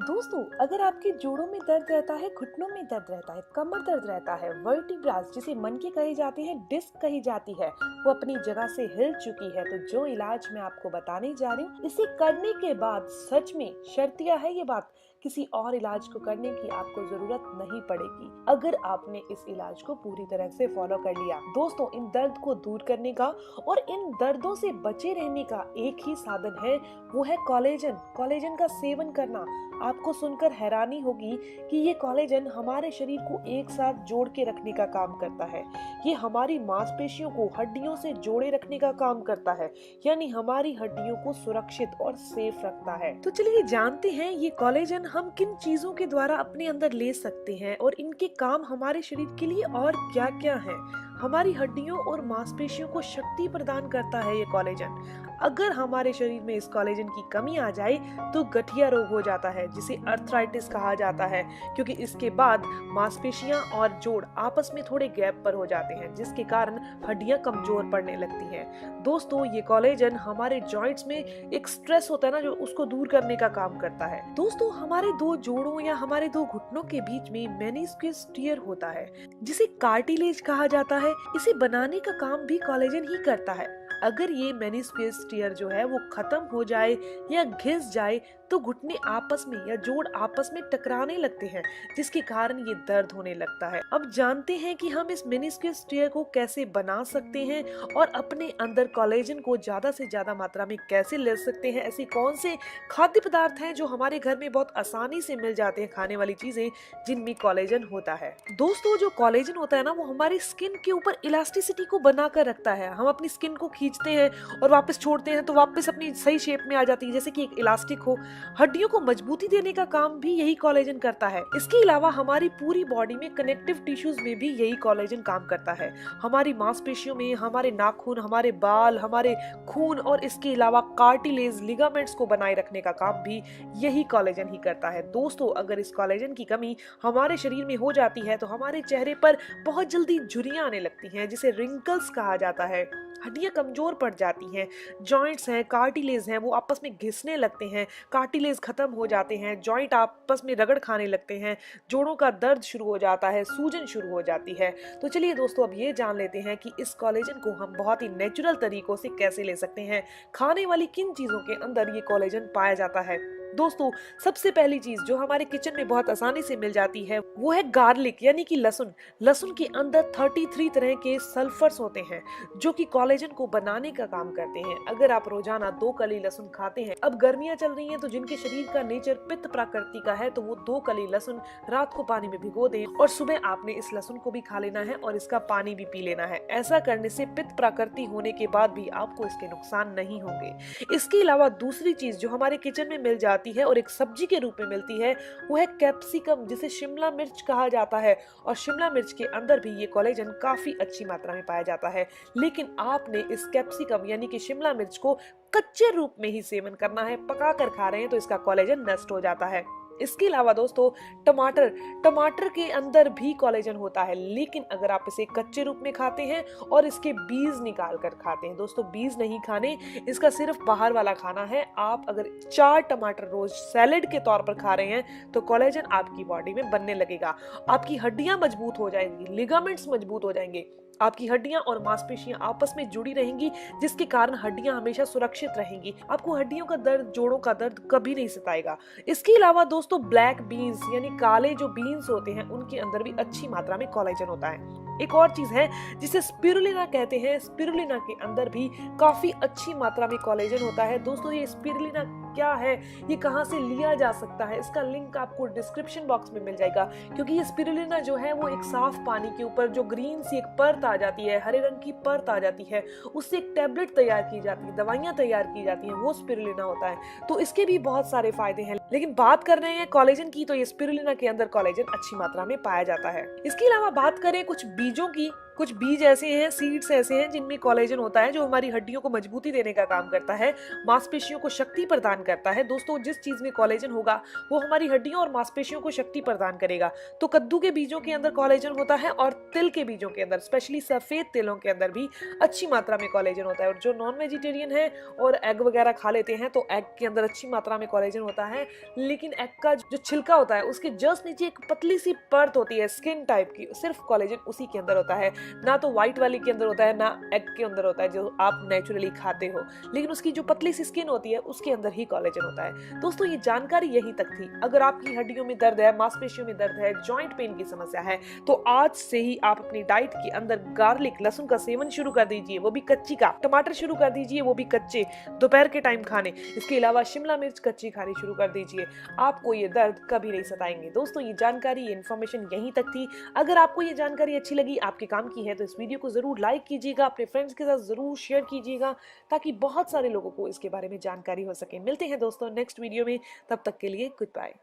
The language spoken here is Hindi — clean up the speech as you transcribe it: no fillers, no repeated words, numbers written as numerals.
दोस्तों, अगर आपके जोड़ों में दर्द रहता है, घुटनों में दर्द रहता है, कमर दर्द रहता है, वर्टिब्रास जिसे मन के कहे जाते हैं, डिस्क कही जाती है, वो अपनी जगह से हिल चुकी है, तो जो इलाज मैं आपको बताने जा रही हूँ, इसे करने के बाद सच में शर्तिया है ये बात, किसी और इलाज को करने की आपको जरूरत नहीं पड़ेगी अगर आपने इस इलाज को पूरी तरह से फॉलो कर लिया। दोस्तों, इन दर्द को दूर करने का और इन दर्दों से बचे रहने का एक ही साधन है, वो है कोलेजन। कोलेजन का सेवन करना। आपको सुनकर हैरानी होगी कि ये कोलेजन हमारे शरीर को एक साथ जोड़ के रखने का काम करता है। ये हमारी मांसपेशियों को हड्डियों से जोड़े रखने का काम करता है, यानी हमारी हड्डियों को सुरक्षित और सेफ रखता है। तो चलिए जानते हैं ये कोलेजन हम किन चीजों के द्वारा अपने अंदर ले सकते हैं और इनके काम हमारे शरीर के लिए और क्या क्या है। हमारी हड्डियों और मांसपेशियों को शक्ति प्रदान करता है ये कोलेजन। अगर हमारे शरीर में इस कोलेजन की कमी आ जाए तो गठिया रोग हो जाता है, जिसे अर्थराइटिस कहा जाता है, क्योंकि इसके बाद मांसपेशियां और जोड़ आपस में थोड़े गैप पर हो जाते हैं, जिसके कारण हड्डियां कमजोर पड़ने लगती हैं। दोस्तों, ये कोलेजन हमारे जॉइंट्स में एक स्ट्रेस होता है ना, जो उसको दूर करने का काम करता है। दोस्तों, हमारे दो जोड़ों या हमारे दो घुटनों के बीच में मेनिस्कस टियर होता है, जिसे कार्टिलेज कहा जाता है। इसे बनाने का काम भी कोलेजन ही करता है। अगर ये मेनिस्कस टियर जो है वो खत्म हो जाए या घिस जाए तो घुटने आपस में या जोड़ आपस में टकराने लगते हैं, जिसके कारण ये दर्द होने लगता है। अब जानते हैं कि हम इस मेनिस्कस टियर को कैसे बना सकते हैं और अपने अंदर कोलेजन को ज्यादा से ज्यादा मात्रा में कैसे ले सकते हैं। ऐसे कौन से खाद्य पदार्थ हैं जो हमारे घर में बहुत आसानी से मिल जाते हैं, खाने वाली चीजें जिनमें कोलेजन होता है। दोस्तों, जो कोलेजन होता है ना, वो हमारी स्किन के ऊपर इलास्टिसिटी को बनाकर रखता है। हम अपनी स्किन को खींचते हैं और वापस छोड़ते हैं तो वापस अपनी सही शेप में आ जाती है, जैसे कि एक इलास्टिक हो। हड्डियों को मजबूती देने का काम भी यही कोलेजन करता है। इसके अलावा हमारी पूरी बॉडी में कनेक्टिव टिश्यूज में भी यही कोलेजन काम करता है। हमारी मांसपेशियों में हमारे नाखून, हमारे बाल, हमारे खून और इसके अलावा कार्टिलेज, लिगामेंट्स को बनाए रखने का काम भी यही कोलेजन ही करता है। दोस्तों, अगर इस कोलेजन की कमी हमारे शरीर में हो जाती है तो हमारे चेहरे पर बहुत जल्दी झुर्रियां आने लगती हैं, जिसे रिंकल्स कहा जाता है। हड्डियां कमजोर पड़ जाती हैं, जॉइंट्स हैं, कार्टिलेज हैं, वो आपस में घिसने लगते हैं, कार्टिलेज खत्म हो जाते हैं, जॉइंट आपस में रगड़ खाने लगते हैं, जोड़ों का दर्द शुरू हो जाता है, सूजन शुरू हो जाती है। तो चलिए दोस्तों, अब ये जान लेते हैं कि इस कोलेजन को हम बहुत ही नेचुरल तरीकों से कैसे ले सकते हैं। खाने वाली किन चीजों के अंदर ये कोलेजन पाया जाता है। दोस्तों, सबसे पहली चीज जो हमारे किचन में बहुत आसानी से मिल जाती है वो है गार्लिक, यानी कि लहसुन। लहसुन के अंदर 33 तरह के सल्फर्स होते हैं जो कि कोलेजन को बनाने का काम करते हैं। अगर आप रोजाना 2 कली लहसुन खाते हैं, अब गर्मियां चल रही हैं तो जिनके शरीर का नेचर पित्त प्रकृति का है तो वो 2 कली लहसुन रात को पानी में भिगो दें और सुबह आपने इस लहसुन को भी खा लेना है और इसका पानी भी पी लेना है। ऐसा करने से पित्त प्रकृति होने के बाद भी आपको इसके नुकसान नहीं होंगे। इसके अलावा दूसरी चीज जो हमारे किचन में मिल जाती है और एक सब्जी के रूप में मिलती है वो है कैप्सिकम, जिसे शिमला मिर्च कहा जाता है। और शिमला मिर्च के अंदर भी ये कोलेजन काफी अच्छी मात्रा में पाया जाता है, लेकिन आपने इस कैप्सिकम यानी कि शिमला मिर्च को कच्चे रूप में ही सेवन करना है। पका कर खा रहे हैं तो इसका कोलेजन नष्ट हो जाता है। इसके अलावा दोस्तों, टमाटर के अंदर भी कोलेजन होता है, लेकिन अगर आप इसे कच्चे रूप में खाते हैं और इसके बीज निकाल कर खाते हैं, दोस्तों बीज नहीं खाने, इसका सिर्फ बाहर वाला खाना है। आप अगर 4 टमाटर रोज सैलेड के तौर पर खा रहे हैं तो कोलेजन आपकी बॉडी में बनने लगेगा, आपकी हड्डियां मजबूत हो जाएंगी, लिगामेंट्स मजबूत हो जाएंगे, आपकी हड्डियां और मांसपेशियां आपस में जुड़ी रहेंगी, जिसके कारण हड्डियां हमेशा सुरक्षित रहेंगी। आपको हड्डियों का दर्द, जोड़ों का दर्द कभी नहीं सताएगा। इसके अलावा दोस्तों, ब्लैक बीन्स यानी काले जो बीन्स होते हैं उनके अंदर भी अच्छी मात्रा में कोलेजन होता है। एक और चीज है जिसे स्पिरुलिना कहते हैं, स्पिरुलिना के अंदर भी काफी अच्छी मात्रा में कोलेजन होता है। दोस्तों, ये स्पिरुलिना क्या है, ये कहां से लिया जा सकता है, इसका लिंक आपको डिस्क्रिप्शन बॉक्स में मिल जाएगा। क्योंकि ये स्पिरुलिना जो है वो एक साफ पानी के ऊपर जो ग्रीन सी एक परत आ जाती है, हरे रंग की परत आ जाती है, उससे एक टैबलेट तैयार की जाती है, दवाइयां तैयार की जाती हैं, वो स्पिरुलिना होता है। तो इसके भी बहुत सारे फायदे हैं, लेकिन बात कर रहे हैं कोलेजन की, तो ये स्पिरुलिना के अंदर कोलेजन अच्छी मात्रा में पाया जाता है। इसके अलावा बात करें कुछ बीजों की, कुछ बीज ऐसे हैं, सीड्स ऐसे हैं जिनमें कोलेजन होता है जो हमारी हड्डियों को मजबूती देने का काम करता है, मांसपेशियों को शक्ति प्रदान करता है। दोस्तों जिस चीज में कोलेजन होगा वो हमारी हड्डियों और मांसपेशियों को शक्ति प्रदान करेगा। तो कद्दू के बीजों के अंदर कोलेजन होता है और तिल के बीजों के अंदर, स्पेशली सफेद तिलों के अंदर भी अच्छी मात्रा में कोलेजन होता है। और जो नॉन वेजिटेरियन है और एग वगैरह खा लेते हैं तो एग के अंदर अच्छी मात्रा में कोलेजन होता है, लेकिन एग का जो छिलका होता है उसके जस्ट नीचे एक पतली सी परत होती है स्किन टाइप की, सिर्फ कोलेजन उसी के अंदर होता है। ना तो व्हाइट वाली के अंदर होता है ना एग के अंदर होता है जो आप नेचुरली खाते हो, लेकिन उसकी जो पतली सी स्किन होती है उसके अंदर ही कोलेजन होता है। दोस्तों ये जानकारी यहीं तक थी। अगर आपकी हड्डियों में दर्द है, मांसपेशियों में दर्द है, जॉइंट पेन की समस्या है, तो आज से ही आप अपनी डाइट के अंदर गार्लिक, लहसुन का सेवन शुरू कर दीजिए, वो भी कच्ची का। टमाटर शुरू कर दीजिए, वो भी कच्चे, दोपहर के टाइम खाने। इसके अलावा शिमला मिर्च कच्ची खानी शुरू कर दीजिए, आपको ये दर्द कभी नहीं सताएंगे। दोस्तों ये जानकारी, ये इन्फॉर्मेशन यहीं तक थी। अगर आपको ये जानकारी अच्छी लगी, आपके काम की है, तो इस वीडियो को जरूर लाइक कीजिएगा, अपने फ्रेंड्स के साथ जरूर शेयर कीजिएगा ताकि बहुत सारे लोगों को इसके बारे में जानकारी हो सके। मिलते हैं दोस्तों नेक्स्ट वीडियो में, तब तक के लिए गुड बाय।